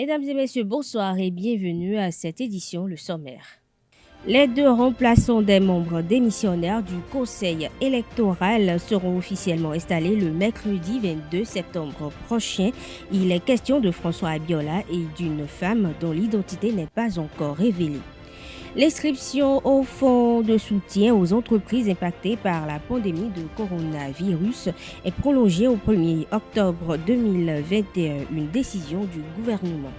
Mesdames et messieurs, bonsoir et bienvenue à cette édition, le sommaire. Les deux remplaçants des membres démissionnaires du Conseil électoral seront officiellement installés le mercredi 22 septembre prochain. Il est question de François Abiola et d'une femme dont l'identité n'est pas encore révélée. L'inscription au fonds de soutien aux entreprises impactées par la pandémie de coronavirus est prolongée au 1er octobre 2021, une décision du gouvernement.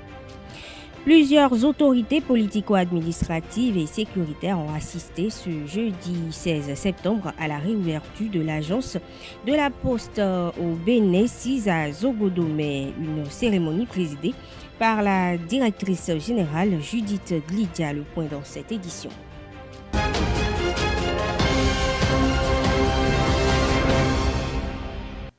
Plusieurs autorités politico-administratives et sécuritaires ont assisté ce jeudi 16 septembre à la réouverture de l'agence de la Poste au Bénin 6 à Zobodomé, une cérémonie présidée par la directrice générale Judith Glidia. Le point dans cette édition.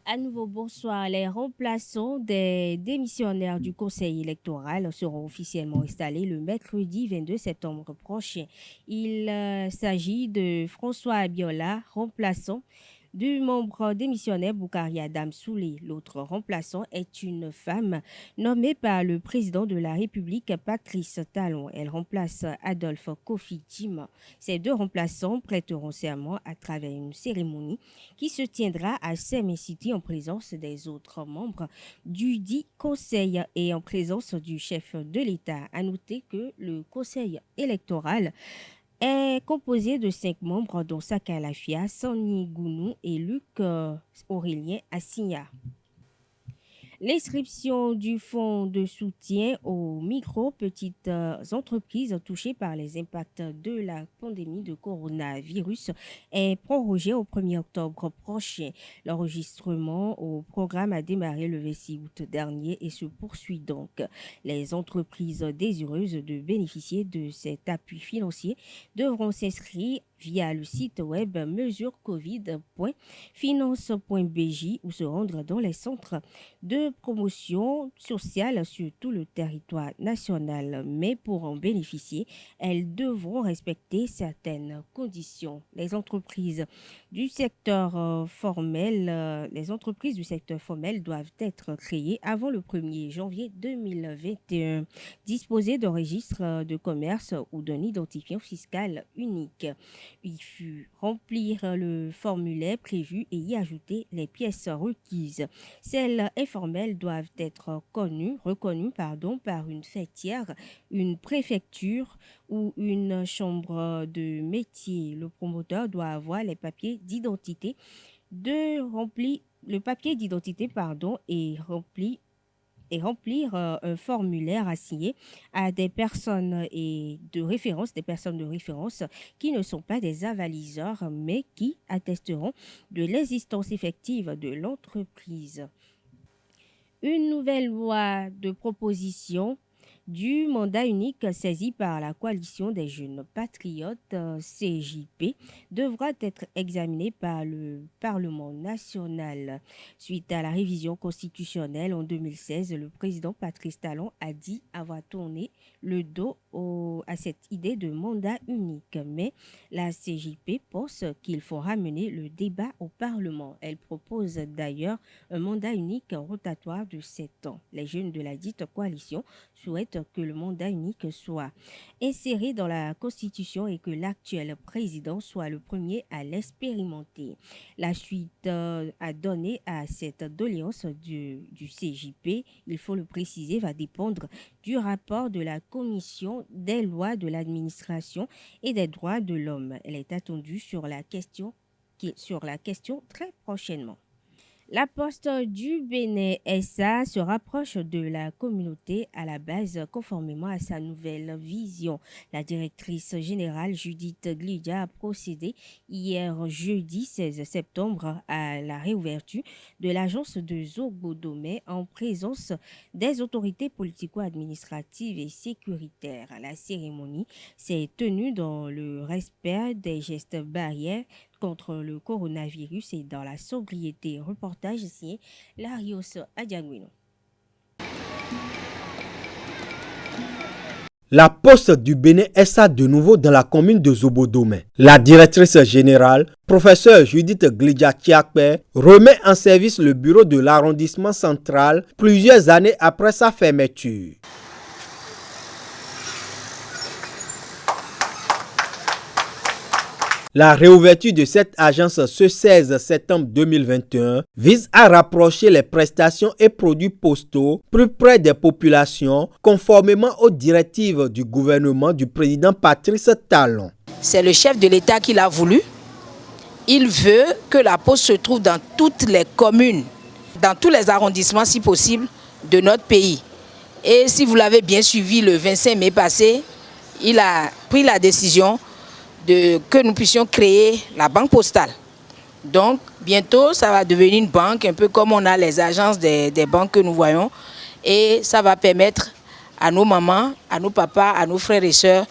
À nouveau, bonsoir. Les remplaçants des démissionnaires du Conseil électoral seront officiellement installés le mercredi 22 septembre prochain. Il s'agit de François Abiola, remplaçant du membre démissionnaire Boukari Adam Soulé. L'autre remplaçant est une femme nommée par le président de la République, Patrice Talon. Elle remplace Adolphe Kofi Djima. Ces deux remplaçants prêteront serment à travers une cérémonie qui se tiendra à Seme City en présence des autres membres du dit conseil et en présence du chef de l'État. À noter que le conseil électoral est composé de 5 membres dont Saka Lafia, Sani Gounou et Luc Aurélien Assigna. L'inscription du fonds de soutien aux micro-petites entreprises touchées par les impacts de la pandémie de coronavirus est prorogée au 1er octobre prochain. L'enregistrement au programme a démarré le 26 août dernier et se poursuit donc. Les entreprises désireuses de bénéficier de cet appui financier devront s'inscrire via le site web mesurecovid.finance.bj ou se rendre dans les centres de promotion sociale sur tout le territoire national. Mais pour en bénéficier, elles devront respecter certaines conditions. Les entreprises du secteur formel doivent être créées avant le 1er janvier 2021, disposer d'un registre de commerce ou d'un identifiant fiscal unique. Il faut remplir le formulaire prévu et y ajouter les pièces requises. Celles informelles doivent être reconnues par une fêtière, une préfecture ou une chambre de métier. Le promoteur doit avoir les papiers d'identité et remplir un formulaire assigné à des personnes de référence qui ne sont pas des avaliseurs mais qui attesteront de l'existence effective de l'entreprise. Une nouvelle loi de proposition du mandat unique saisi par la coalition des jeunes patriotes CJP devra être examiné par le Parlement national. Suite à la révision constitutionnelle en 2016, le président Patrice Talon a dit avoir tourné le dos à cette idée de mandat unique. Mais la CJP pense qu'il faut ramener le débat au Parlement. Elle propose d'ailleurs un mandat unique rotatoire de 7 ans. Les jeunes de la dite coalition souhaitent que le mandat unique soit inséré dans la Constitution et que l'actuel président soit le premier à l'expérimenter. La suite à donner à cette doléance du CJP, il faut le préciser, va dépendre du rapport de la Commission des lois de l'administration et des droits de l'homme. Elle est attendue sur la question très prochainement. La Poste du Bénin SA se rapproche de la communauté à la base conformément à sa nouvelle vision. La directrice générale Judith Glidia a procédé hier jeudi 16 septembre à la réouverture de l'agence de Zobodomé en présence des autorités politico-administratives et sécuritaires. La cérémonie s'est tenue dans le respect des gestes barrières contre le coronavirus et dans la sobriété. Reportage signé Larios Adiaguino. La Poste du Bénin SA de nouveau dans la commune de Zobodomé. La directrice générale, professeure Judith Glidia Tiakpe, remet en service le bureau de l'arrondissement central plusieurs années après sa fermeture. La réouverture de cette agence ce 16 septembre 2021 vise à rapprocher les prestations et produits postaux plus près des populations, conformément aux directives du gouvernement du président Patrice Talon. C'est le chef de l'État qui l'a voulu. Il veut que la poste se trouve dans toutes les communes, dans tous les arrondissements si possible de notre pays. Et si vous l'avez bien suivi le 25 mai passé, il a pris la décision que nous puissions créer la banque postale. Donc, bientôt, ça va devenir une banque, un peu comme on a les agences des banques que nous voyons. Et ça va permettre à nos mamans, à nos papas, à nos frères et sœurs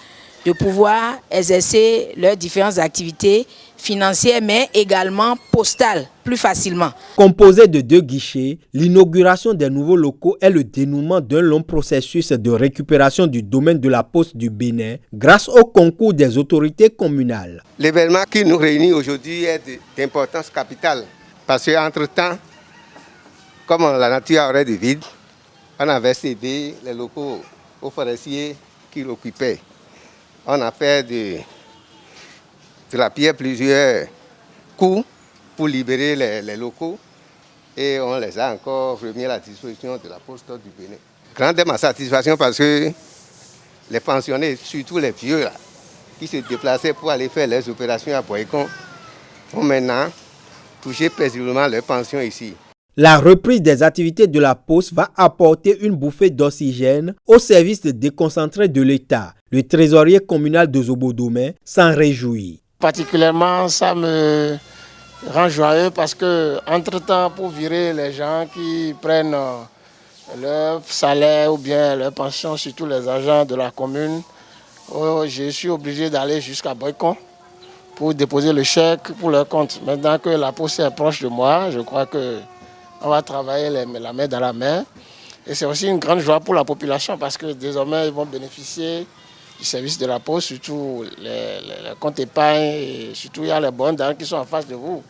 de pouvoir exercer leurs différentes activités financières, mais également postales, plus facilement. Composé de 2 guichets, l'inauguration des nouveaux locaux est le dénouement d'un long processus de récupération du domaine de la Poste du Bénin grâce au concours des autorités communales. L'événement qui nous réunit aujourd'hui est d'importance capitale parce qu'entre-temps, comme la nature aurait du vide, on avait cédé les locaux aux forestiers qui l'occupaient. On a fait de la pierre plusieurs coups pour libérer les locaux et on les a encore remis à la disposition de la Poste du Bénin. Grande est ma satisfaction parce que les pensionnés, surtout les vieux là, qui se déplaçaient pour aller faire les opérations à Boycon, vont maintenant toucher paisiblement leur pension ici. La reprise des activités de la Poste va apporter une bouffée d'oxygène au service déconcentré de l'État. Le trésorier communal de Zobodomé s'en réjouit. Particulièrement, ça me rend joyeux parce que, entre-temps, pour virer les gens qui prennent leur salaire ou bien leur pension, surtout les agents de la commune, je suis obligé d'aller jusqu'à Boycon pour déposer le chèque pour leur compte. Maintenant que la Poste est proche de moi, je crois que on va travailler la main dans la main. Et c'est aussi une grande joie pour la population parce que désormais, ils vont bénéficier du service de la Poste, surtout les comptes épargne, et surtout il y a les bonnes dents qui sont en face de vous.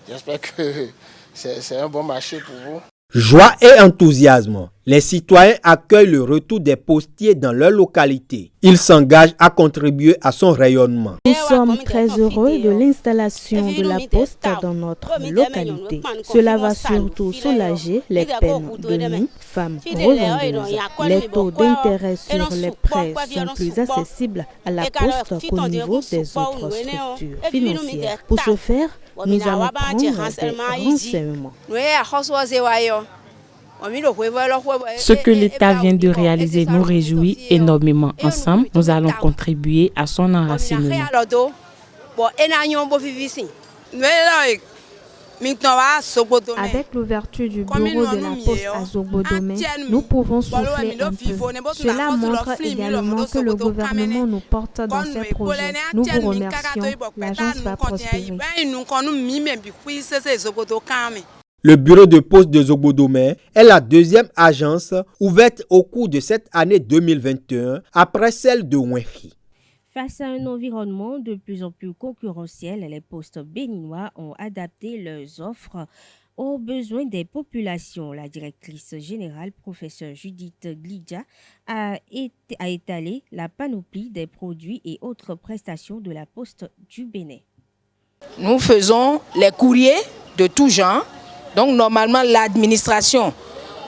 J'espère que c'est un bon marché pour vous. Joie et enthousiasme. Les citoyens accueillent le retour des postiers dans leur localité. Ils s'engagent à contribuer à son rayonnement. Nous sommes très heureux de l'installation de la Poste dans notre localité. Cela va surtout soulager les peines de nous, femmes revendeuses. Les taux d'intérêt sur les prêts sont plus accessibles à la Poste qu'au niveau des autres structures financières. Pour ce faire, nous allons prendre des renseignements. Ce que l'État vient de réaliser nous réjouit énormément. Ensemble, nous allons contribuer à son enracinement. Avec l'ouverture du bureau de la Poste à Zobodomé, nous pouvons souffler un peu. Cela montre également que le gouvernement nous porte dans ses projets. Nous vous remercions. L'agence va prospérer. Le bureau de poste de Zobodomé est la deuxième agence ouverte au cours de cette année 2021 après celle de Wenfi. Face à un environnement de plus en plus concurrentiel, les postes béninois ont adapté leurs offres aux besoins des populations. La directrice générale, professeure Judith Glidja, a étalé la panoplie des produits et autres prestations de la Poste du Bénin. Nous faisons les courriers de tout genre. Donc normalement, l'administration,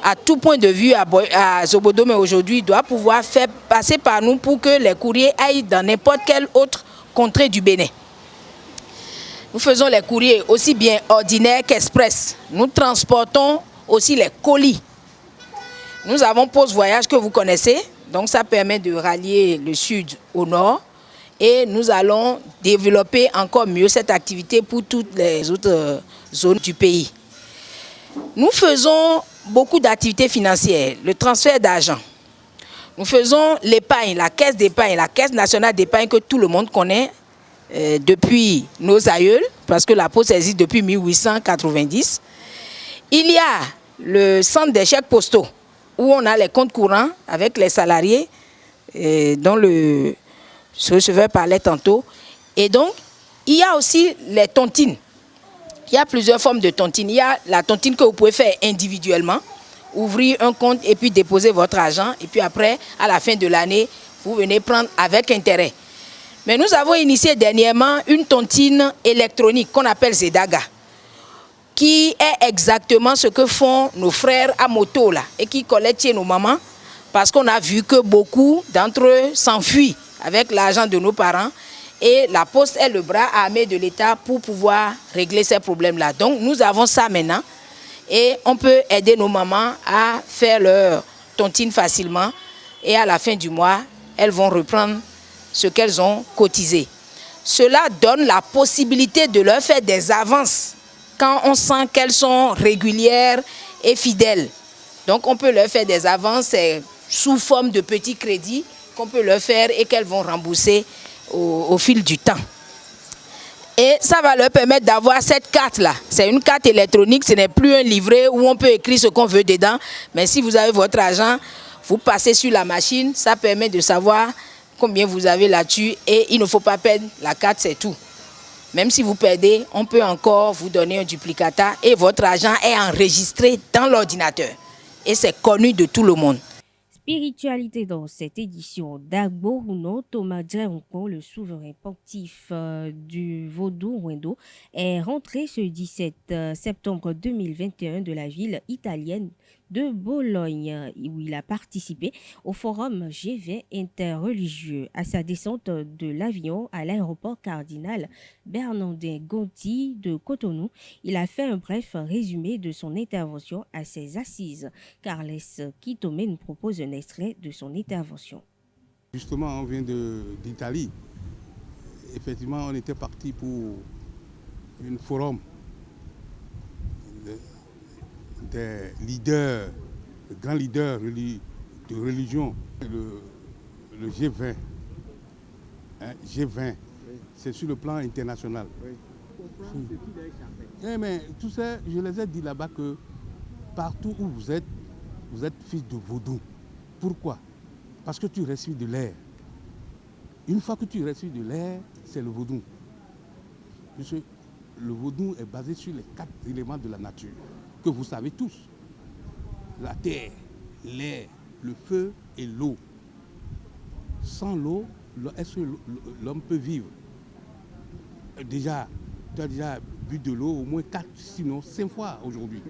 à tout point de vue à Zobodomé aujourd'hui, doit pouvoir faire passer par nous pour que les courriers aillent dans n'importe quelle autre contrée du Bénin. Nous faisons les courriers aussi bien ordinaires qu'express. Nous transportons aussi les colis. Nous avons Poste Voyage que vous connaissez, donc ça permet de rallier le sud au nord. Et nous allons développer encore mieux cette activité pour toutes les autres zones du pays. Nous faisons beaucoup d'activités financières, le transfert d'argent. Nous faisons l'épargne, la caisse d'épargne, la caisse nationale d'épargne que tout le monde connaît depuis nos aïeuls, parce que la Poste existe depuis 1890. Il y a le centre des chèques postaux, où on a les comptes courants avec les salariés, dont le receveur parlait tantôt. Et donc, il y a aussi les tontines. Il y a plusieurs formes de tontines. Il y a la tontine que vous pouvez faire individuellement, ouvrir un compte et puis déposer votre argent. Et puis après, à la fin de l'année, vous venez prendre avec intérêt. Mais nous avons initié dernièrement une tontine électronique qu'on appelle Zedaga, qui est exactement ce que font nos frères à moto là, et qui collectent chez nos mamans, parce qu'on a vu que beaucoup d'entre eux s'enfuient avec l'argent de nos parents, et la Poste est le bras armé de l'État pour pouvoir régler ces problèmes-là. Donc nous avons ça maintenant, et on peut aider nos mamans à faire leur tontine facilement, et à la fin du mois, elles vont reprendre ce qu'elles ont cotisé. Cela donne la possibilité de leur faire des avances quand on sent qu'elles sont régulières et fidèles. Donc on peut leur faire des avances sous forme de petits crédits qu'on peut leur faire et qu'elles vont rembourser au fil du temps. Et ça va leur permettre d'avoir cette carte-là. C'est une carte électronique, ce n'est plus un livret où on peut écrire ce qu'on veut dedans. Mais si vous avez votre argent, vous passez sur la machine, ça permet de savoir combien vous avez là-dessus et il ne faut pas perdre la carte, c'est tout. Même si vous perdez, on peut encore vous donner un duplicata et votre argent est enregistré dans l'ordinateur. Et c'est connu de tout le monde. Spiritualité dans cette édition d'Agbo Huno, Thomas Djeronko, le souverain pontife du Vaudou Rwendo, est rentré ce 17 septembre 2021 de la ville italienne de Bologne, où il a participé au forum G20 interreligieux. À sa descente de l'avion à l'aéroport Cardinal Bernardin Gonti de Cotonou, il a fait un bref résumé de son intervention à ses assises. Carles Kitome nous propose un extrait de son intervention. Justement, on vient d'Italie. Effectivement, on était parti pour un forum des leaders, des grands leaders de religion, le G20. Hein, G20, c'est sur le plan international. Mais tout ça, je les ai dit là-bas que partout où vous êtes fils de vaudou. Pourquoi? Parce que tu respires de l'air. Une fois que tu respires de l'air, c'est le vaudou. Monsieur, le vaudou est basé sur les 4 éléments de la nature, que vous savez tous. La terre, l'air, le feu et l'eau. Sans l'eau, est-ce que l'homme peut vivre? Déjà, tu as déjà bu de l'eau au moins 4, sinon 5 fois aujourd'hui.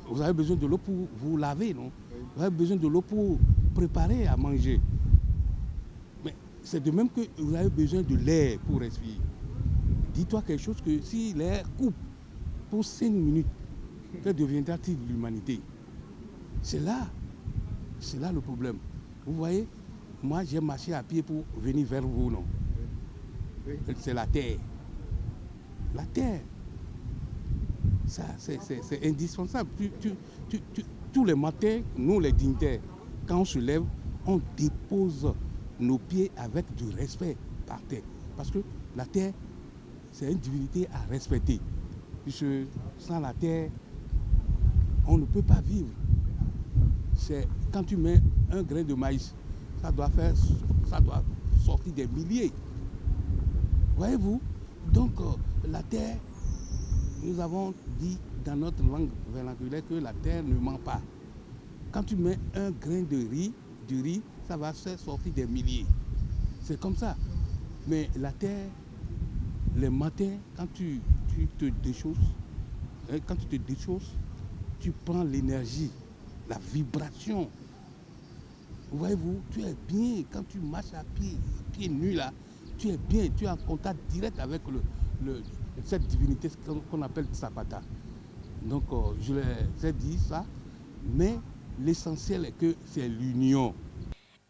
Vous avez besoin de l'eau pour vous laver, non? Vous avez besoin de l'eau pour préparer à manger. Mais c'est de même que vous avez besoin de l'air pour respirer. Dis-toi quelque chose que si l'air coupe pour 5 minutes, que deviendra-t-il de l'humanité? C'est là le problème. Vous voyez, moi j'ai marché à pied pour venir vers vous, non? C'est la terre. La terre. Ça, c'est indispensable. Tous les matins, nous les dignitaires, quand on se lève, on dépose nos pieds avec du respect par terre. Parce que la terre, c'est une divinité à respecter. Puisque sans la terre, on ne peut pas vivre. C'est quand tu mets un grain de maïs, ça doit sortir des milliers. Voyez-vous? Donc la terre, nous avons dit dans notre langue vernaculaire que la terre ne ment pas. Quand tu mets un grain de riz, du riz, ça va faire sortir des milliers. C'est comme ça. Mais la terre, les matins, quand tu te déchausses, tu prends l'énergie, la vibration. Voyez-vous, tu es bien quand tu marches à pied nus là, tu es bien, tu es en contact direct avec cette divinité qu'on appelle Tsapata. Donc je les ai dit ça, mais l'essentiel est que c'est l'union.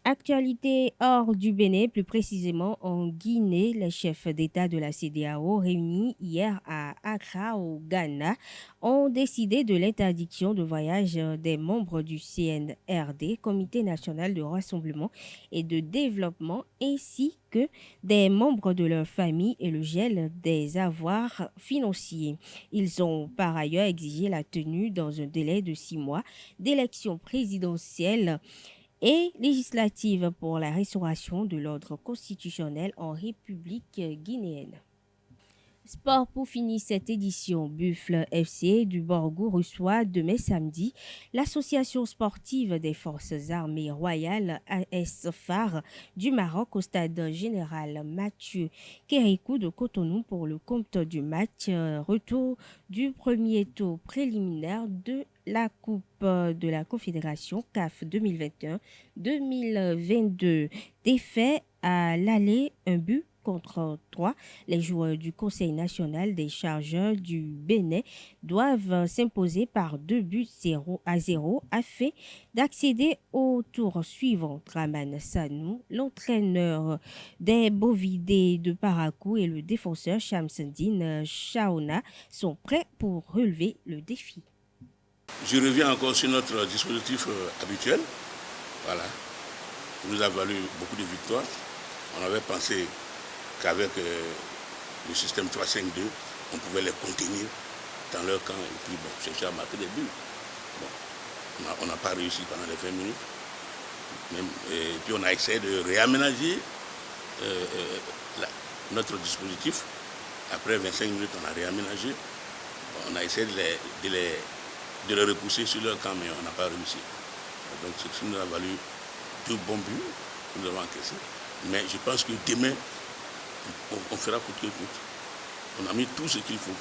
Actualité hors du Bénin, plus précisément en Guinée, les chefs d'État de la CEDEAO réunis hier à Accra au Ghana ont décidé de l'interdiction de voyage des membres du CNRD, Comité national de rassemblement et de développement, ainsi que des membres de leur famille et le gel des avoirs financiers. Ils ont par ailleurs exigé la tenue dans un délai de 6 mois d'élections présidentielles et législative pour la restauration de l'ordre constitutionnel en République guinéenne. Sport pour finir cette édition. Buffle FC du Borgo reçoit demain samedi l'association sportive des forces armées royales AS Phare du Maroc au stade général Mathieu Kérékou de Cotonou pour le compte du match retour du premier tour préliminaire de la Coupe de la Confédération CAF 2021-2022. Défait à l'aller, un but contre 3. Les joueurs du Conseil national des chargeurs du Bénin doivent s'imposer par 2-0 afin d'accéder au tour suivant. Draman Sanou, l'entraîneur des Bovidés de Parakou et le défenseur Shamsendine Shaona sont prêts pour relever le défi. Je reviens encore sur notre dispositif habituel. Voilà. Il nous a valu beaucoup de victoires. On avait pensé qu'avec le système 3-5-2, on pouvait les contenir dans leur camp et puis chercher à marquer des buts. Bon, on n'a pas réussi pendant les 20 minutes. Et puis on a essayé de réaménager notre dispositif. Après 25 minutes, on a réaménagé. On a essayé de les repousser sur leur camp, mais on n'a pas réussi. Donc ce qui nous a valu 2 bons buts que nous avons encaissés. Mais je pense que demain, on fera coûte que coûte. On a mis tout ce qu'il faut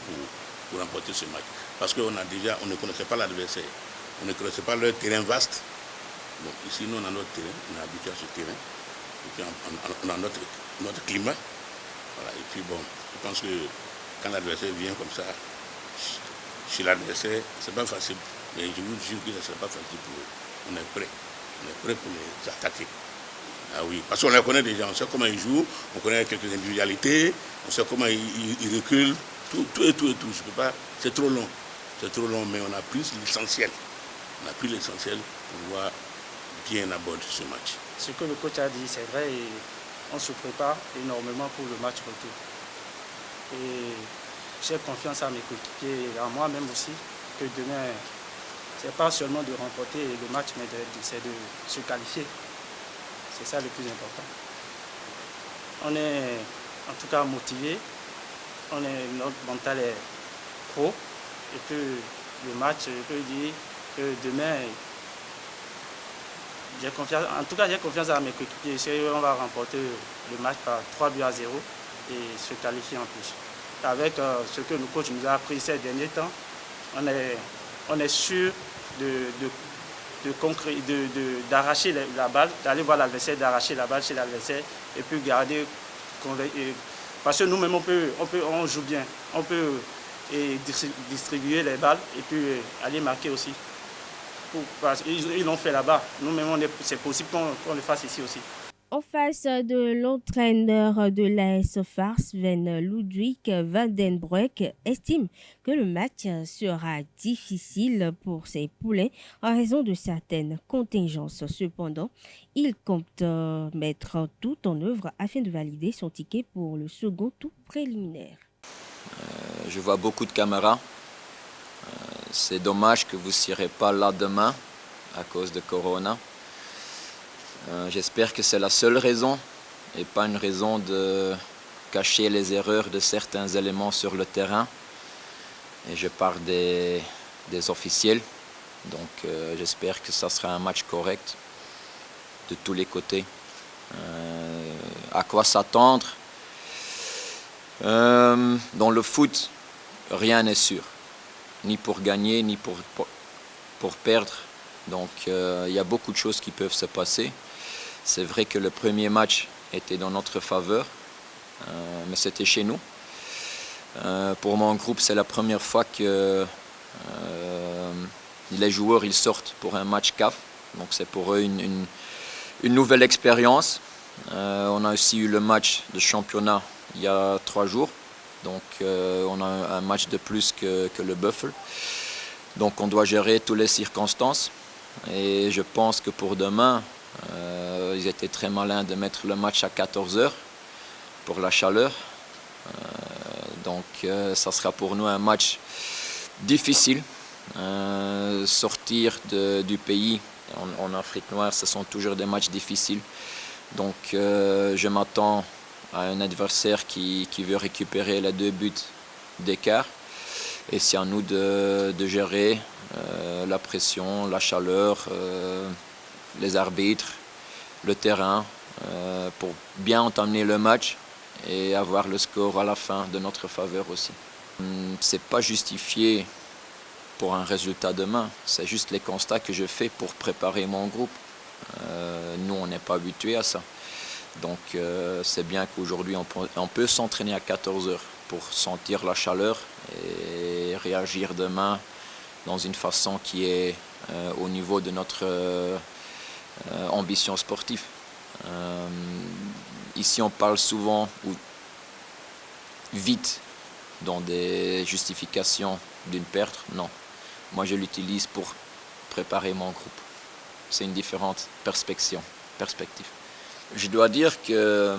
pour remporter ce match. Parce qu'on ne connaissait pas l'adversaire. On ne connaissait pas leur terrain vaste. Bon, ici, nous, on a notre terrain. On est habitué à ce terrain. Et puis, on a notre climat. Voilà. Et puis, bon, je pense que quand l'adversaire vient comme ça, chez l'adversaire, c'est pas facile. Mais je vous jure que ce ne sera pas facile pour eux. On est prêt. On est prêt pour les attaquer. Ah oui, parce qu'on les connaît déjà, on sait comment ils jouent, on connaît quelques individualités, on sait comment ils reculent, tout. Je peux pas, c'est trop long, mais on a pris l'essentiel. On a pris l'essentiel pour pouvoir bien aborder ce match. Ce que le coach a dit, c'est vrai, et on se prépare énormément pour le match retour. Et j'ai confiance à mes coéquipiers et à moi-même aussi, que demain, c'est pas seulement de remporter le match, mais c'est de se qualifier. C'est ça le plus important. On est en tout cas motivé, notre mental est pro. Et que le match, je peux dire que demain, j'ai confiance à mes coéquipiers. On va remporter le match par 3-0 et se qualifier en plus. Avec ce que le coach nous a appris ces derniers temps, on est sûr d'arracher la balle, d'aller voir l'adversaire, d'arracher la balle chez l'adversaire et puis garder. Parce que nous-mêmes, on joue bien, on peut distribuer les balles et puis aller marquer aussi. Ils l'ont fait là-bas, nous-mêmes, c'est possible qu'on le fasse ici aussi. En face de l'entraîneur de l'AS Phare, Sven Ludwig van den Broek estime que le match sera difficile pour ses poulains en raison de certaines contingences. Cependant, il compte mettre tout en œuvre afin de valider son ticket pour le second tour préliminaire. Je vois beaucoup de caméras. C'est dommage que vous ne serez pas là demain à cause de Corona. J'espère que c'est la seule raison et pas une raison de cacher les erreurs de certains éléments sur le terrain. Et je parle des officiels, donc j'espère que ça sera un match correct de tous les côtés. À quoi s'attendre? Dans le foot, rien n'est sûr, ni pour gagner, ni pour perdre. Donc il y a beaucoup de choses qui peuvent se passer. C'est vrai que le premier match était dans notre faveur, mais c'était chez nous. Pour mon groupe, c'est la première fois que les joueurs ils sortent pour un match CAF. Donc c'est pour eux une nouvelle expérience. On a aussi eu le match de championnat il y a 3 jours. Donc on a un match de plus que le Buffle. Donc on doit gérer toutes les circonstances. Et je pense que pour demain, ils étaient très malins de mettre le match à 14h pour la chaleur. Donc ça sera pour nous un match difficile. Sortir du pays en Afrique noire, ce sont toujours des matchs difficiles. Donc je m'attends à un adversaire qui veut récupérer les 2 buts d'écart. Et c'est à nous de gérer la pression, la chaleur, les arbitres, le terrain, pour bien entamer le match et avoir le score à la fin de notre faveur aussi. C'est pas justifié pour un résultat demain, c'est juste les constats que je fais pour préparer mon groupe. Nous, on n'est pas habitués à ça. Donc c'est bien qu'aujourd'hui on peut s'entraîner à 14 heures pour sentir la chaleur et réagir demain dans une façon qui est au niveau de notre ambition sportive. Ici on parle souvent ou vite dans des justifications d'une perte. Non, moi je l'utilise pour préparer mon groupe. C'est une différente perspective. Je dois dire que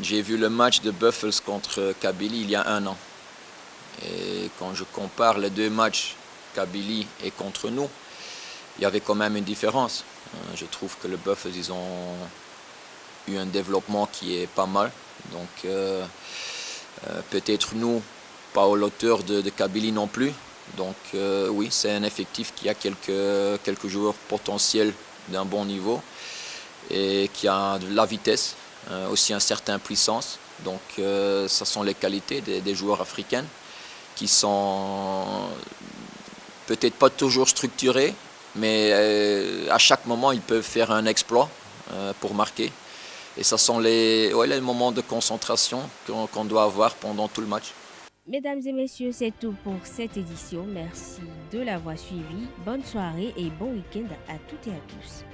j'ai vu le match de Buffels contre Kabylie il y a 1 an. Et quand je compare les 2 matchs, Kabylie et contre nous, il y avait quand même une différence. Je trouve que le Buffels, ils ont eu un développement qui est pas mal. Donc peut-être nous, pas à l'auteur de Kabylie non plus. Donc oui, c'est un effectif qui a quelques joueurs potentiels d'un bon niveau et qui a de la vitesse, aussi une certaine puissance. Donc ça sont les qualités des joueurs africains qui sont peut-être pas toujours structurés, mais à chaque moment ils peuvent faire un exploit pour marquer. Et ça sont les moments de concentration qu'on doit avoir pendant tout le match. Mesdames et messieurs, c'est tout pour cette édition. Merci de l'avoir suivi. Bonne soirée et bon week-end à toutes et à tous.